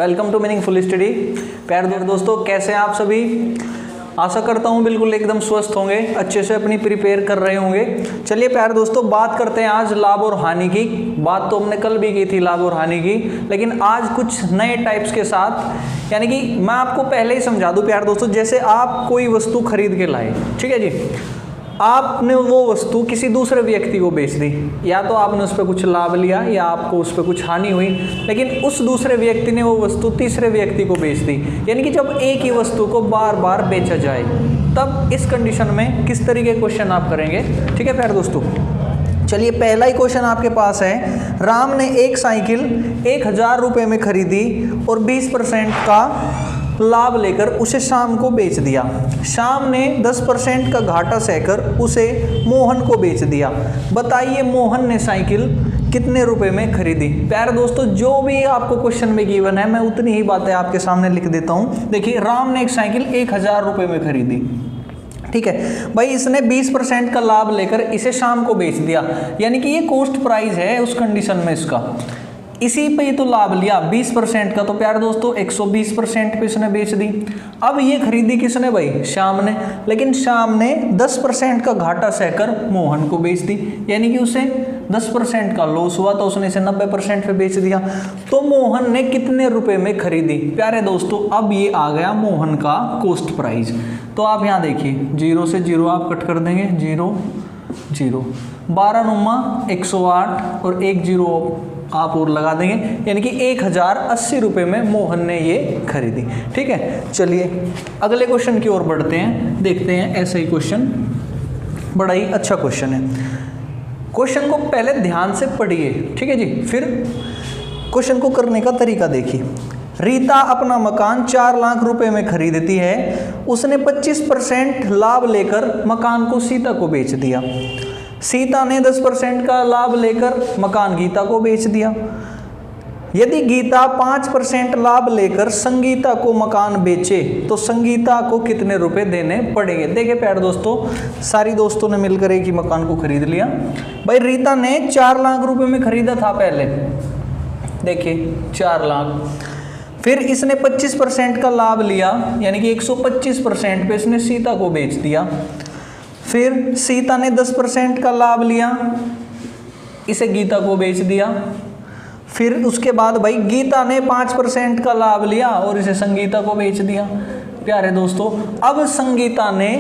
Welcome to meaningful study. प्यारे दोस्तों, कैसे हैं आप सभी? आशा करता हूँ बिल्कुल एकदम स्वस्थ होंगे, अच्छे से अपनी प्रिपेयर कर रहे होंगे। चलिए प्यारे दोस्तों, बात करते हैं आज लाभ और हानि की। बात तो हमने कल भी की थी लाभ और हानि की, लेकिन आज कुछ नए टाइप्स के साथ, यानी कि मैं आपको पहले ही समझा दूं प्यारे दोस्तों। जैसे आप कोई वस्तु खरीद के लाए, ठीक है जी, आपने वो वस्तु किसी दूसरे व्यक्ति को बेच दी, या तो आपने उस पर कुछ लाभ लिया या आपको उस पर कुछ हानि हुई, लेकिन उस दूसरे व्यक्ति ने वो वस्तु तीसरे व्यक्ति को बेच दी। यानी कि जब एक ही वस्तु को बार बार बेचा जाए, तब इस कंडीशन में किस तरीके के क्वेश्चन आप करेंगे। ठीक है प्यारे दोस्तों, चलिए पहला ही क्वेश्चन आपके पास है। राम ने एक साइकिल 1000 रुपये में खरीदी और 20% का लाभ लेकर उसे शाम को बेच दिया। शाम ने 10% का घाटा सहकर उसे मोहन को बेच दिया। बताइए मोहन ने साइकिल कितने रुपए में खरीदी। प्यारे दोस्तों, जो भी आपको क्वेश्चन में गिवन है, मैं उतनी ही बातें आपके सामने लिख देता हूँ। देखिए, राम ने एक साइकिल 1000 रुपये में खरीदी, ठीक है भाई। इसने 20% का लाभ लेकर इसे शाम को बेच दिया, यानी कि ये कॉस्ट प्राइस है उस कंडीशन में इसका। इसी पे ही तो लाभ लिया 20% का, तो प्यारे दोस्तों 120% पे इसने बेच दी। अब ये खरीदी किसने भाई? शाम ने, लेकिन शाम ने 10% का घाटा सहकर मोहन को बेच दी, यानी कि उसे 10% का लॉस हुआ, तो उसने इसे 90% पे बेच दिया। तो मोहन ने कितने रुपए में खरीदी? प्यारे दोस्तों, अब ये आ गया मोहन का कॉस्ट प्राइस। तो आप यहाँ देखिए, 0 से 0 आप कट कर देंगे, 0 0, 12 नुमा 108 और 1 0 आप और लगा देंगे, यानी कि 1080 रुपये में मोहन ने ये खरीदी। ठीक है, चलिए अगले क्वेश्चन की ओर बढ़ते हैं, देखते हैं ऐसा ही क्वेश्चन, बड़ा ही अच्छा क्वेश्चन है। क्वेश्चन को पहले ध्यान से पढ़िए, ठीक है जी, फिर क्वेश्चन को करने का तरीका देखिए। रीता अपना मकान 4 लाख रुपए में खरीदती है। उसने 25% लाभ लेकर मकान को सीता को बेच दिया। सीता ने 10% का लाभ लेकर मकान गीता को बेच दिया। यदि गीता 5% लाभ लेकर संगीता को मकान बेचे, तो संगीता को कितने रुपए देने पड़ेंगे? देखिए प्यारे दोस्तों, सारी दोस्तों ने मिलकर एक ही मकान को खरीद लिया। भाई रीता ने 4 लाख रुपए में खरीदा था पहले, देखिए 4 लाख। फिर इसने 25% का लाभ लिया, यानी कि 125% पे इसने सीता को बेच दिया। फिर सीता ने 10% का लाभ लिया, इसे गीता को बेच दिया। फिर उसके बाद भाई गीता ने 5% का लाभ लिया और इसे संगीता को बेच दिया। प्यारे दोस्तों, अब संगीता ने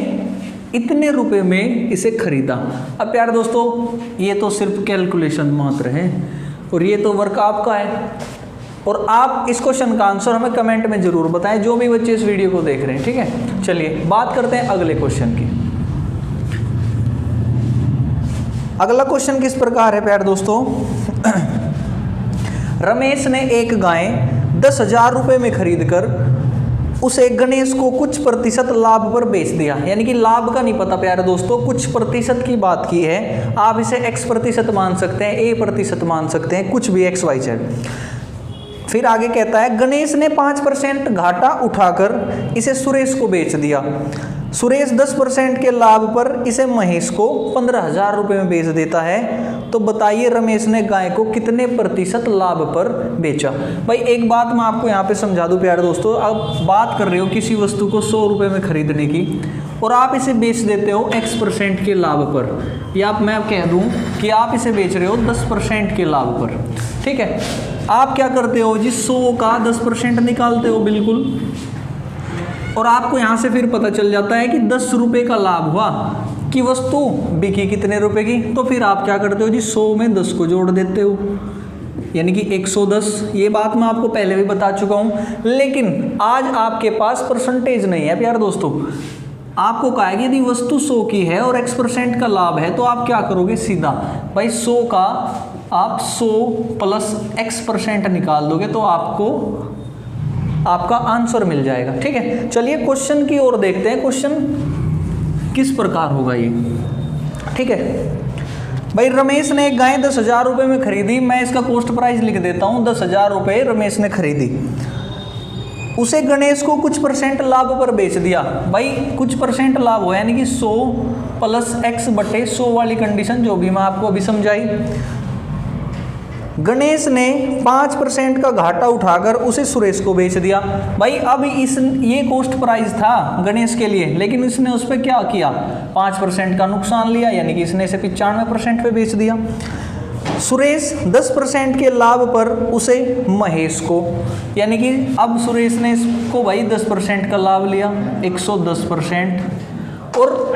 इतने रुपए में इसे खरीदा। अब प्यारे दोस्तों, ये तो सिर्फ कैलकुलेशन मात्र है और ये तो वर्क आपका है, और आप इस क्वेश्चन का आंसर हमें कमेंट में जरूर बताएं, जो भी बच्चे इस वीडियो को देख रहे हैं। ठीक है, चलिए बात करते हैं अगले क्वेश्चन की। अगला क्वेश्चन किस प्रकार है प्यारे दोस्तों। रमेश ने एक गाय 10,000 रुपये में खरीदकर उसे गणेश को कुछ प्रतिशत लाभ पर बेच दिया। यानी कि लाभ का नहीं पता प्यारे दोस्तों, कुछ प्रतिशत की बात की है। आप इसे x% मान सकते हैं, a% मान सकते हैं, कुछ भी XYZ। फिर आगे कहता है, गणेश ने 5% घाटा उठाकर इसे सुरेश को बेच दिया। सुरेश 10% के लाभ पर इसे महेश को 15,000 रुपये में बेच देता है। तो बताइए रमेश ने गाय को कितने प्रतिशत लाभ पर बेचा। भाई एक बात मैं आपको यहाँ पे समझा दूं प्यारे दोस्तों, अब बात कर रहे हो किसी वस्तु को 100 रुपये में खरीदने की और आप इसे बेच देते हो x% के लाभ पर, या मैं कह दूं कि आप इसे बेच रहे हो 10% के लाभ पर। ठीक है, आप क्या करते हो जी, 100 का 10% निकालते हो बिल्कुल, और आपको यहाँ से फिर पता चल जाता है कि 10 रुपये का लाभ हुआ कि वस्तु बिकी कितने रुपए की। तो फिर आप क्या करते हो जी, 100 में 10 को जोड़ देते हो, यानी कि 110। ये बात मैं आपको पहले भी बता चुका हूँ, लेकिन आज आपके पास परसेंटेज नहीं है प्यारे दोस्तों। आपको कहा है कि यदि वस्तु 100 की है और x% का लाभ है, तो आप क्या करोगे, सीधा भाई 100 का आप 100 प्लस x% निकाल दोगे, तो आपको आपका आंसर मिल जाएगा। ठीक है, चलिए क्वेश्चन की ओर देखते हैं, क्वेश्चन किस प्रकार होगा ये। ठीक है भाई, रमेश ने एक गाय 10,000 रुपये में खरीदी। मैं इसका कॉस्ट प्राइस लिख देता हूँ, 10,000 रुपये रमेश ने खरीदी। उसे गणेश को कुछ % लाभ पर बेच दिया। भाई कुछ % लाभ हो, यानी कि 100 प्लस x/100 वाली कंडीशन, जो भी मैं आपको अभी समझाई। गणेश ने 5% का घाटा उठाकर उसे सुरेश को बेच दिया। भाई अब ये कॉस्ट प्राइस था गणेश के लिए, लेकिन इसने उस पर क्या किया, 5% का नुकसान लिया, यानी कि इसने इसे 95% पे बेच दिया। सुरेश 10% के लाभ पर उसे महेश को, यानी कि अब सुरेश ने इसको भाई 10% का लाभ लिया, 110%, और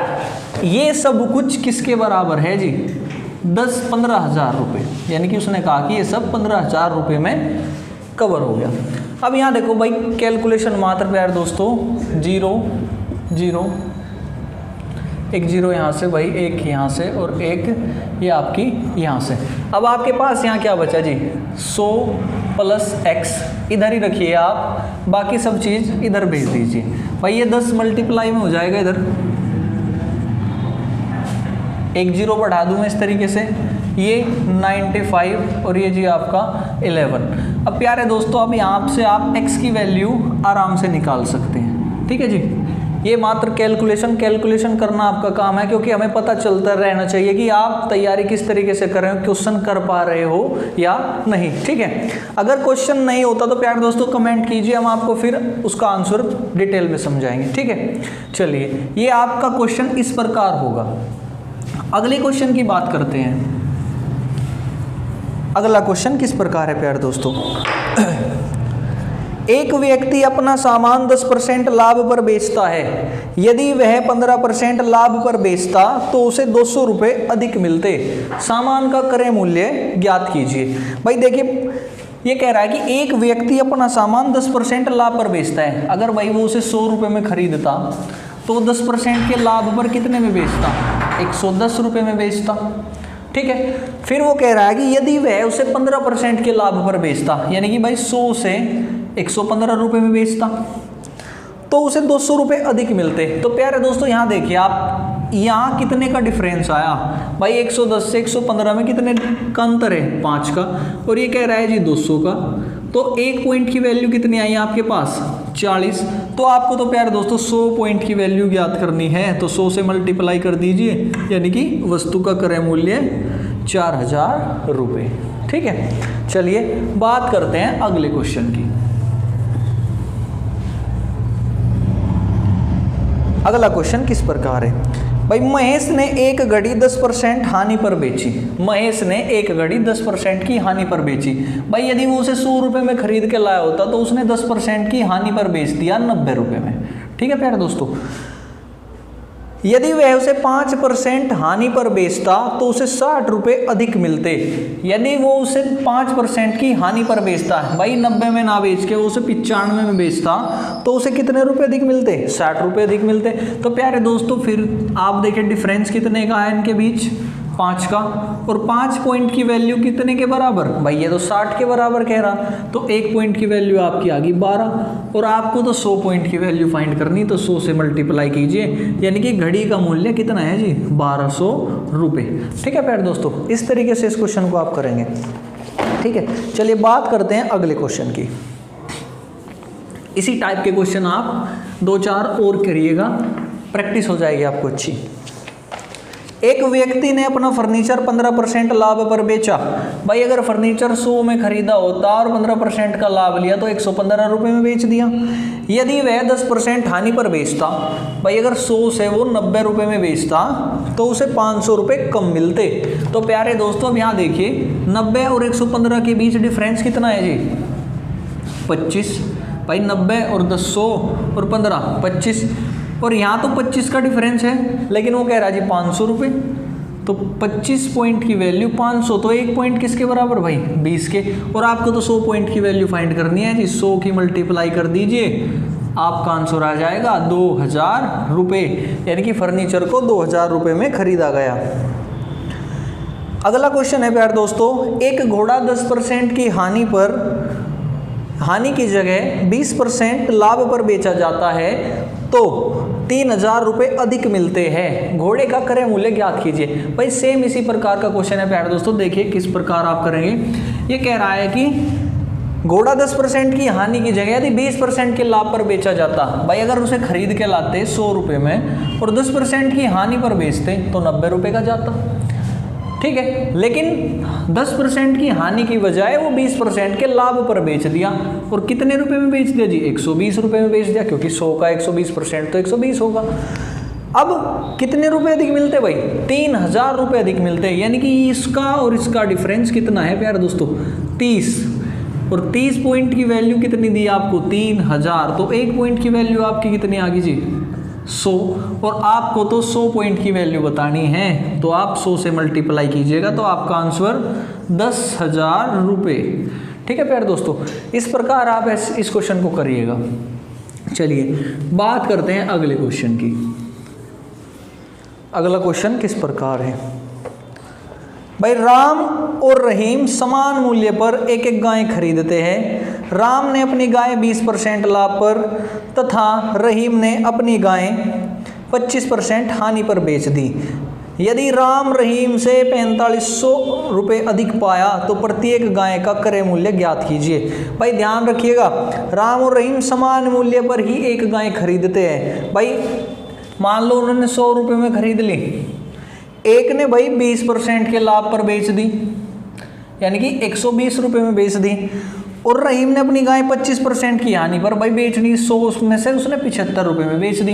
ये सब कुछ किसके बराबर है जी, 15 हज़ार रुपये, यानी कि उसने कहा कि ये सब 15 हज़ार रुपये में कवर हो गया। अब यहाँ देखो भाई कैलकुलेशन मात्र प्यार दोस्तों, 0 0 एक 0 यहाँ से भाई, एक यहाँ से और एक ये आपकी यहाँ से। अब आपके पास यहाँ क्या बचा जी, 100 प्लस x इधर ही रखिए आप, बाकी सब चीज़ इधर भेज दीजिए। भाई ये 10 मल्टीप्लाई में हो जाएगा, इधर एक 0 बढ़ा दूँ मैं इस तरीके से, ये 95 और ये जी आपका 11। अब प्यारे दोस्तों अब यहाँ से आप x की वैल्यू आराम से निकाल सकते हैं, ठीक है जी। ये मात्र कैलकुलेशन करना आपका काम है, क्योंकि हमें पता चलता रहना चाहिए कि आप तैयारी किस तरीके से कर रहे हो, क्वेश्चन कर पा रहे हो या नहीं, ठीक है। अगर क्वेश्चन नहीं होता तो प्यारे दोस्तों कमेंट कीजिए, हम आपको फिर उसका आंसर डिटेल में समझाएंगे, ठीक है। चलिए ये आपका क्वेश्चन इस प्रकार होगा। अगले क्वेश्चन की बात करते हैं। अगला क्वेश्चन किस प्रकार है प्यारे दोस्तों, एक व्यक्ति अपना सामान 10% लाभ पर बेचता है, यदि वह 15% लाभ पर बेचता तो उसे 200 रुपये अधिक मिलते, सामान का क्रय मूल्य ज्ञात कीजिए। भाई देखिए ये कह रहा है कि एक व्यक्ति अपना सामान 10% लाभ पर बेचता है, अगर भाई वो उसे 100 रुपये में खरीदता तो 10% के लाभ पर कितने में बेचता, 110 रुपये में बेचता, ठीक है। फिर वो कह रहा है कि यदि वह उसे 15% के लाभ पर बेचता, यानी कि भाई 100 से 115 रुपये में बेचता, तो उसे 200 रुपये अधिक मिलते। तो प्यारे दोस्तों यहाँ देखिए आप, यहाँ कितने का डिफरेंस आया भाई, 110 से 115 में कितने का अंतर है, 5 का, और ये कह रहा है जी 200 का, तो एक पॉइंट की वैल्यू कितनी आई आपके पास, 40। तो आपको तो प्यारे दोस्तों 100 पॉइंट की वैल्यू ज्ञात करनी है, तो 100 से मल्टीप्लाई कर दीजिए, यानी कि वस्तु का क्रय मूल्य 4000 रुपये, ठीक है। चलिए बात करते हैं अगले क्वेश्चन की। अगला क्वेश्चन किस प्रकार है भाई, महेश ने एक घड़ी 10% हानि पर बेची, महेश ने एक घड़ी 10% की हानि पर बेची। भाई यदि वो उसे 100 रुपये में खरीद के लाया होता तो उसने 10% की हानि पर बेच दिया 90 रुपये में, ठीक है प्यारे दोस्तों। यदि वह उसे 5% हानि पर बेचता तो उसे 60 रुपये अधिक मिलते, यदि वो उसे 5% की हानि पर बेचता है, भाई 90 में ना बेच के वो उसे 95 में बेचता तो उसे कितने रुपए अधिक मिलते, 60 रुपये अधिक मिलते। तो प्यारे दोस्तों फिर आप देखिए डिफरेंस कितने का है इनके बीच, 5 का, और 5 पॉइंट की वैल्यू कितने के बराबर, भाई ये तो 60 के बराबर कह रहा, तो 1 पॉइंट की वैल्यू आपकी आ गई 12, और आपको तो 100 पॉइंट की वैल्यू फाइंड करनी, तो 100 से मल्टीप्लाई कीजिए, यानी कि घड़ी का मूल्य कितना है जी, 1200 रुपये, ठीक है प्यारे दोस्तों। इस तरीके से इस क्वेश्चन को आप करेंगे, ठीक है। चलिए बात करते हैं अगले क्वेश्चन की। इसी टाइप के क्वेश्चन आप 2-4 और करिएगा, प्रैक्टिस हो जाएगी आपको अच्छी। एक व्यक्ति ने अपना फर्नीचर 15% लाभ पर बेचा, भाई अगर फर्नीचर 100 में खरीदा होता और 15% का लाभ लिया तो 115 रुपये में बेच दिया। यदि वह 10% हानि पर बेचता, भाई अगर 100 से वो 90 रुपये में बेचता तो उसे 500 रुपये कम मिलते। तो प्यारे दोस्तों अब यहाँ देखिए 90 और 115 के बीच डिफरेंस कितना है जी, 25। भाई 90 और 10, 100 और 15, 25, और यहाँ तो 25 का डिफरेंस है, लेकिन वो कह रहा है जी 500 रुपये, तो 25 पॉइंट की वैल्यू 500, तो एक पॉइंट किसके बराबर भाई, 20 के, और आपको तो 100 पॉइंट की वैल्यू फाइंड करनी है जी, 100 की मल्टीप्लाई कर दीजिए, आपका आंसर आ जाएगा 2000 रुपये, यानी कि फर्नीचर को 2000 रुपये में खरीदा गया। अगला क्वेश्चन है प्यारे दोस्तों, एक घोड़ा 10% की हानि की जगह 20% लाभ पर बेचा जाता है तो 3000 रुपये अधिक मिलते हैं, घोड़े का क्रय मूल्य ज्ञात कीजिए। भाई सेम इसी प्रकार का क्वेश्चन है प्यारे दोस्तों, देखिए किस प्रकार आप करेंगे। ये कह रहा है कि घोड़ा 10% की हानि की जगह यदि 20% के लाभ पर बेचा जाता, भाई अगर उसे खरीद के लाते 100 रुपये में और 10% की हानि पर बेचते तो 90 रुपये का जाता, ठीक है, लेकिन 10% की हानि की बजाय वो 20% के लाभ पर बेच दिया। और कितने रुपए में बेच दिया जी? 120 रुपए में बेच दिया, क्योंकि 100 का 120% तो 120 होगा। अब कितने रुपए अधिक मिलते भाई? 3000 रुपए अधिक मिलते हैं, यानी कि इसका और इसका डिफरेंस कितना है प्यारे दोस्तों? 30। और 30 पॉइंट की वैल्यू कितनी दी आपको? 3000। तो 1 पॉइंट की वैल्यु आपकी कितनी आ गई जी? 100। और आपको तो 100 पॉइंट की वैल्यू बतानी है, तो आप 100 से मल्टीप्लाई कीजिएगा, तो आपका आंसर 10,000 रुपये। ठीक है प्यारे दोस्तों, इस प्रकार आप इस क्वेश्चन को करिएगा। चलिए बात करते हैं अगले क्वेश्चन की। अगला क्वेश्चन किस प्रकार है भाई? राम और रहीम समान मूल्य पर एक एक गाय खरीदते हैं। राम ने अपनी गाय 20% लाभ पर तथा रहीम ने अपनी गाय 25% हानि पर बेच दी। यदि राम रहीम से 4500 रुपये अधिक पाया तो प्रत्येक गाय का क्रय मूल्य ज्ञात कीजिए। भाई ध्यान रखिएगा, राम और रहीम समान मूल्य पर ही एक गाय खरीदते हैं। भाई मान लो उन्होंने 100 रुपये में खरीद ली, एक ने भाई 20% के लाभ पर बेच दी, यानी कि 120 रुपये में बेच दी। और रहीम ने अपनी गाय 25% की हानि पर भाई बेच दी, 100 में से उसने 75 रुपये में बेच दी।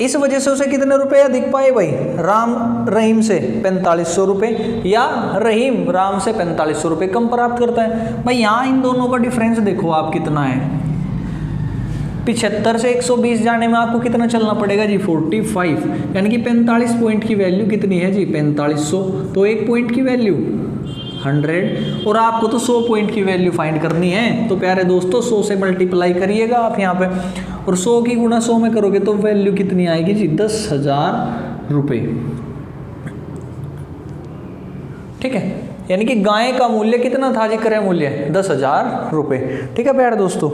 इस वजह से उसे कितने रुपए अधिक पाए भाई? राम रहीम से 4500 रुपये, या रहीम राम से 4500 रुपये कम प्राप्त करता है। भाई यहाँ इन दोनों का डिफरेंस देखो आप कितना है। 75 से 120 जाने में आपको कितना चलना पड़ेगा जी? 45, यानी कि 45 पॉइंट की वैल्यू कितनी है जी? 4500। तो 1 पॉइंट की वैल्यू 100, और आपको तो 100 पॉइंट की वैल्यू फाइंड करनी है। तो प्यारे दोस्तों 100 से मल्टीप्लाई करिएगा आप यहाँ पे, और 100 की गुणा 100 में करोगे तो वैल्यू कितनी आएगी जी? 10,000 रुपये। ठीक है, यानी कि गाय का मूल्य कितना था जी? क्रय मूल्य 10,000 रुपये। ठीक है प्यारे दोस्तों,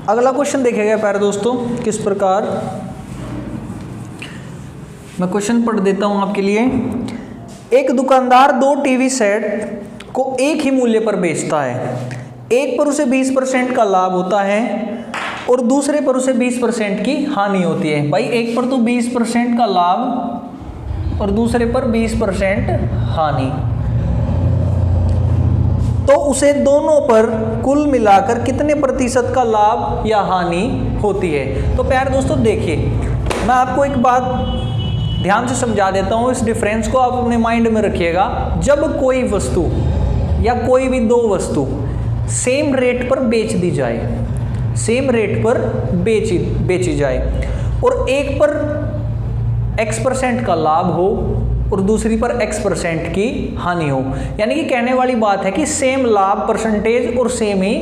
अगला क्वेश्चन देखेगा प्यारे दोस्तों किस प्रकार। मैं क्वेश्चन पढ़ देता हूं आपके लिए। एक दुकानदार 2 टीवी सेट को एक ही मूल्य पर बेचता है। एक पर उसे 20% का लाभ होता है और दूसरे पर उसे 20% की हानि होती है। भाई एक पर तो 20% का लाभ और दूसरे पर 20% हानि, तो उसे दोनों पर कुल मिलाकर कितने प्रतिशत का लाभ या हानि होती है? तो प्यारे दोस्तों देखिए, मैं आपको एक बात ध्यान से समझा देता हूँ, इस डिफरेंस को आप अपने माइंड में रखिएगा। जब कोई वस्तु या कोई भी 2 वस्तु सेम रेट पर बेच दी जाए, सेम रेट पर बेची जाए, और एक पर X% का लाभ हो और दूसरी पर X% की हानि हो, यानी कि कहने वाली बात है कि सेम लाभ परसेंटेज और सेम ही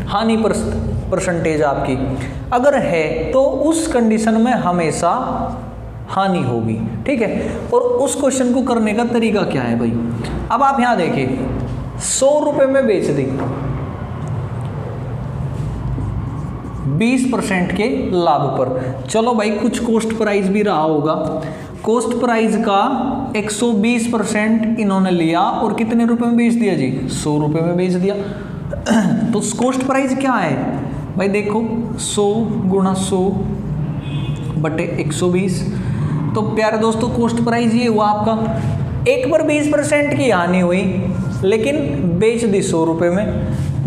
हानि परसेंटेज आपकी अगर है, तो उस कंडीशन में हमेशा हानि होगी। ठीक है, और उस क्वेश्चन को करने का तरीका क्या है भाई? अब आप यहां देखिए, 100 रुपये में बेच दी 20% के लाभ पर। चलो भाई कुछ कॉस्ट प्राइस भी रहा होगा, कॉस्ट प्राइस का 120% इन्होंने लिया और कितने रुपए में बेच दिया जी? 100 रुपये में बेच दिया। तो कॉस्ट प्राइस क्या है भाई? देखो 100 गुणा 100 बटे 120। तो प्यारे दोस्तों कॉस्ट प्राइस ये हुआ आपका। एक पर 20% की हानि हुई लेकिन बेच दी 100 रुपये में।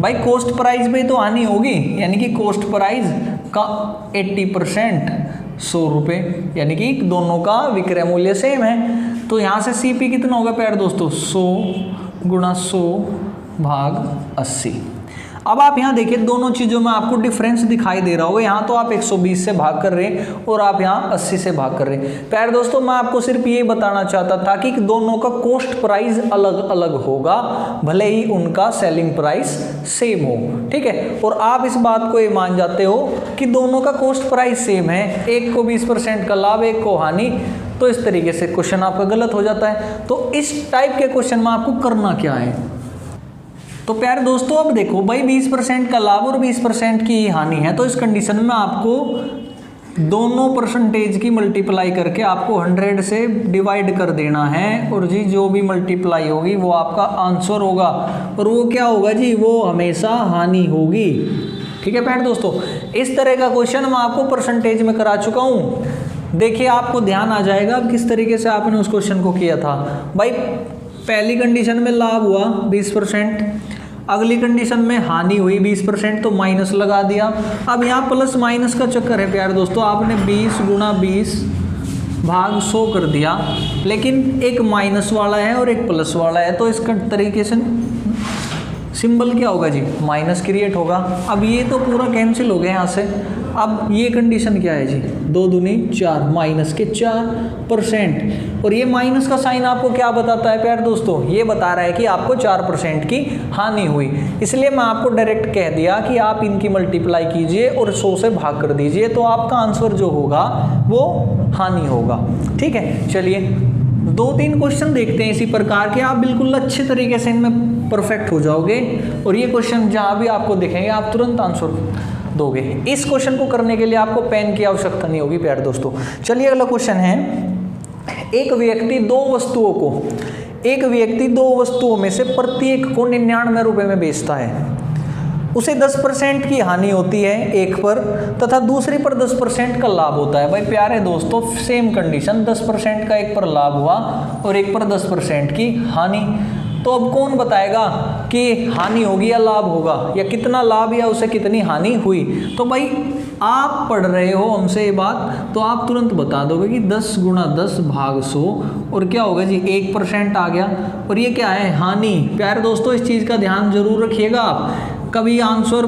भाई कॉस्ट प्राइस में तो हानि होगी, यानी कि कॉस्ट प्राइस का 80% 100 रुपये, यानी कि दोनों का विक्रय मूल्य सेम है। तो यहाँ से CP कितना होगा प्यारे दोस्तों? 100 गुणा 100 भाग 80। अब आप यहाँ देखिए, दोनों चीज़ों में आपको डिफरेंस दिखाई दे रहा होगा। यहाँ तो आप 120 से भाग कर रहे हैं और आप यहाँ 80 से भाग कर रहे हैं। प्यारे दोस्तों मैं आपको सिर्फ ये बताना चाहता था कि दोनों का कॉस्ट प्राइस अलग अलग होगा, भले ही उनका सेलिंग प्राइस सेम हो। ठीक है, और आप इस बात को ये मान जाते हो कि दोनों का कॉस्ट प्राइस सेम है, एक को 20% का लाभ, एक को हानि, तो इस तरीके से क्वेश्चन आपका गलत हो जाता है। तो इस टाइप के क्वेश्चन में आपको करना क्या है? तो प्यारे दोस्तों अब देखो भाई 20% का लाभ और 20% की हानि है, तो इस कंडीशन में आपको दोनों परसेंटेज की मल्टीप्लाई करके आपको 100 से डिवाइड कर देना है, और जी जो भी मल्टीप्लाई होगी वो आपका आंसर होगा, और वो क्या होगा जी? वो हमेशा हानि होगी। ठीक है प्यारे दोस्तों, इस तरह का क्वेश्चन मैं आपको परसेंटेज में करा चुका हूँ। देखिए आपको ध्यान आ जाएगा अब किस तरीके से आपने उस क्वेश्चन को किया था। भाई पहली कंडीशन में लाभ हुआ 20%, अगली कंडीशन में हानि हुई 20%, तो माइनस लगा दिया। अब यहाँ प्लस माइनस का चक्कर है प्यारे दोस्तों, आपने 20 गुणा 20 भाग 100 कर दिया, लेकिन एक माइनस वाला है और एक प्लस वाला है, तो इसका तरीके से सिंबल क्या होगा जी, माइनस क्रिएट होगा। अब ये तो पूरा कैंसिल हो गया यहाँ से। अब ये कंडीशन क्या है जी, 2 दूनी 4, माइनस के 4%, और ये माइनस का साइन आपको क्या बताता है प्यारे दोस्तों, ये बता रहा है कि आपको 4% की हानि हुई। इसलिए मैं आपको डायरेक्ट कह दिया कि आप इनकी मल्टीप्लाई कीजिए और 100 से भाग कर दीजिए, तो आपका आंसर जो होगा वो हानि होगा। ठीक है, चलिए 2-3 क्वेश्चन देखते हैं इसी प्रकार के, आप बिल्कुल अच्छे तरीके से इनमें परफेक्ट हो जाओगे, और ये क्वेश्चन जहाँ भी आपको दिखेंगे आप तुरंत आंसर दोगे। इस क्वेश्चन को करने के लिए आपको पेन की आवश्यकता नहीं होगी प्यारे दोस्तों। चलिए अगला क्वेश्चन है, एक व्यक्ति दो वस्तुओं में से प्रत्येक को 99 रुपए में बेचता है, उसे 10% की हानि होती है एक पर तथा दूसरी पर 10% का लाभ होता है। भाई प्यारे दोस्तों, सेम कंडीशन, 10% का एक पर लाभ हुआ और एक पर 10% की हानि। तो अब कौन बताएगा कि हानि होगी या लाभ होगा, या कितना लाभ या उसे कितनी हानि हुई। तो भाई आप पढ़ रहे हो हमसे ये बात, तो आप तुरंत बता दोगे कि 10 गुणा 10 भाग 100, और क्या होगा जी 1% आ गया, और ये क्या है, हानि। प्यारे दोस्तों, इस चीज़ का ध्यान जरूर रखिएगा आप, कभी आंसर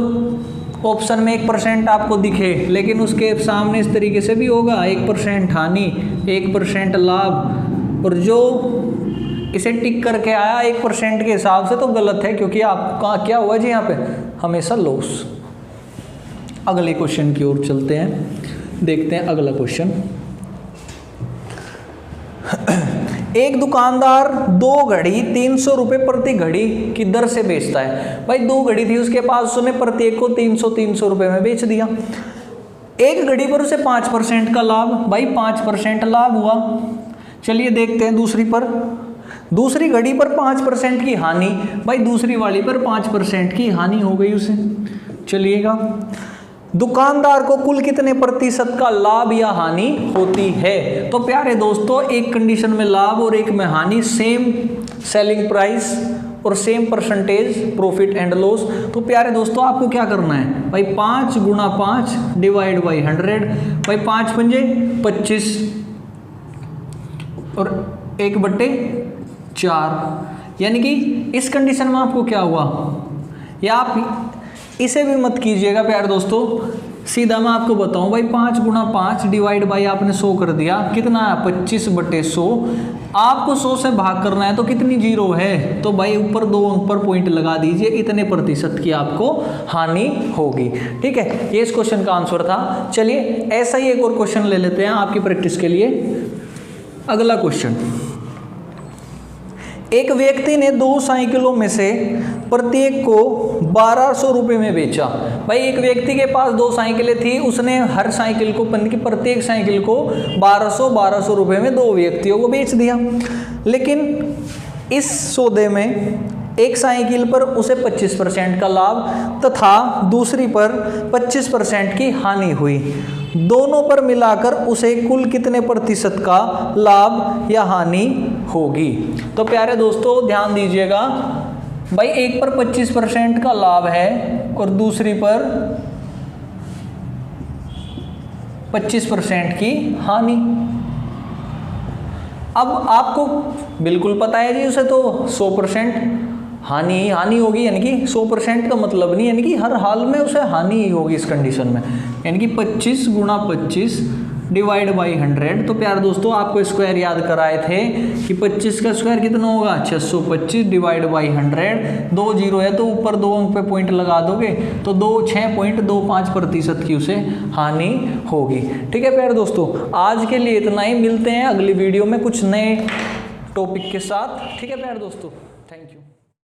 ऑप्शन में 1% आपको दिखे लेकिन उसके सामने इस तरीके से भी होगा 1% हानि 1% लाभ, और जो इसे टिक करके आया 1% के हिसाब से तो गलत है, क्योंकि आपका क्या हुआ जी यहाँ पे हमेशा लॉस। अगले क्वेश्चन की ओर चलते हैं, देखते हैं अगला क्वेश्चन। एक दुकानदार 2 घड़ी 300 रुपये प्रति घड़ी की दर से बेचता है। भाई 2 घड़ी थी उसके पास, उसने प्रत्येक को 300 रुपये में बेच दिया। एक घड़ी पर उसे 5% का लाभ, भाई 5% लाभ हुआ। चलिए देखते हैं दूसरी पर, दूसरी घड़ी पर 5% की हानि, भाई दूसरी वाली पर 5% की हानि हो गई उसे। चलिएगा, दुकानदार को कुल कितने प्रतिशत का लाभ या हानि होती है। तो प्यारे दोस्तों, एक कंडीशन में लाभ और एक में हानि, सेम सेलिंग प्राइस और same percentage profit and loss. तो प्यारे दोस्तों, आपको क्या करना है भाई, 5 गुणा 5 डिवाइड बाई 100, भाई 5 पंजे 25 और 1/4, यानी कि इस कंडीशन में आपको क्या हुआ, या आप इसे भी मत कीजिएगा प्यारे दोस्तों, सीधा मैं आपको बताऊं भाई 5 गुणा 5 डिवाइड बाई आपने 100 कर दिया, कितना है 25/100। आपको 100 से भाग करना है तो कितनी जीरो है, तो भाई ऊपर 2 अंक पर पॉइंट लगा दीजिए, इतने प्रतिशत की आपको हानि होगी। ठीक है, ये इस क्वेश्चन का आंसर था। चलिए ऐसा ही एक और क्वेश्चन ले लेते हैं आपकी प्रैक्टिस के लिए। अगला क्वेश्चन, एक व्यक्ति ने 2 साइकिलों में से प्रत्येक को 1200 रुपये में बेचा। भाई एक व्यक्ति के पास 2 साइकिलें थी, उसने हर साइकिल को, प्रत्येक साइकिल को 1200 रुपये में 2 व्यक्तियों को बेच दिया। लेकिन इस सौदे में एक साइकिल पर उसे 25% का लाभ तथा दूसरी पर 25% की हानि हुई। दोनों पर मिलाकर उसे कुल कितने प्रतिशत का लाभ या हानि होगी। तो प्यारे दोस्तों ध्यान दीजिएगा, भाई एक पर 25% का लाभ है और दूसरी पर 25% की हानि। अब आपको बिल्कुल पता है जी, उसे तो 100% हानि होगी, यानी कि 100% का मतलब नहीं, यानी कि हर हाल में उसे हानि ही होगी इस कंडीशन में, यानी कि 25 गुणा 25 डिवाइड बाई 100। तो प्यारे दोस्तों आपको स्क्वायर याद कराए थे कि 25 का स्क्वायर कितना होगा 625 डिवाइड बाई 100। 2 जीरो है तो ऊपर 2 अंक पे पॉइंट लगा दोगे तो 6.25% की उसे हानि होगी। ठीक है प्यारे दोस्तों, आज के लिए इतना ही, मिलते हैं अगली वीडियो में कुछ नए टॉपिक के साथ। ठीक है प्यारे दोस्तों, थैंक यू।